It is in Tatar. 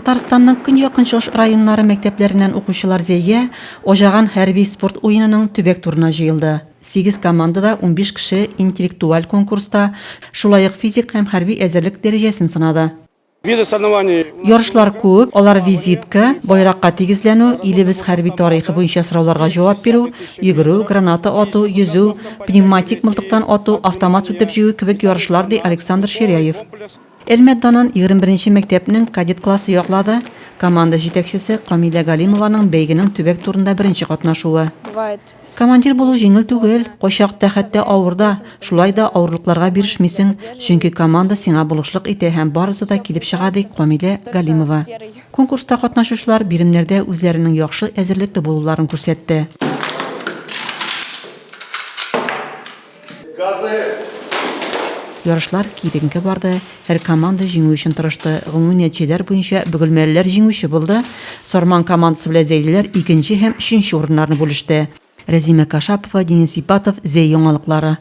Татарстанның көньяк-көнчыгыш районнары мәктәпләреннән укучылар зәйгә ожаган хәрби спорт уенының төбәк турына җыелды. 8 командада 15 кеше интеллектуаль конкурста, шулай ук физик һәм хәрби әзерлек дәрәҗәсен сынады. Виды соревнований. Ярышлар күп, алар визитка, байракка тигезләнү, илебез хәрби тарихы буенча сорауларга җавап бирү, йөгерү, граната ату, йөзү, пневматик мылтыктан ату, автомат сүтеп җыю кебек ярышлар, ди Александр Ширяев. Әлмәтданнан 21 мәктәпнең кадет классы яклады. Команда җитәкчесе Камилә Галимованың бәйгенең төбәк турында беренче катнашуы. Командир булу җиңел түгел, кайчакта хәтта авырда, шулай да авырлыкларга бирешмисең, чөнки команда сиңа булышлык итә һәм барысы да килеп чыга, ди Камилә Галимова. Конкурста катнашучылар биремнәрдә үзләренең яхшы әзерлекле булуларын күрсәтте. Ярышлар кирегенкә барды, һәр команда җиңү өчен тырышты. Гомуми нәтиҗәләр буенча бөгелмәлеләр җиңүче булды. Сарман командасы белән зәйлеләр 2нче һәм 3нче урыннарны бүлеште. Рәзимә Кашапова, Денис Ипатов, Зәй яңалыклары.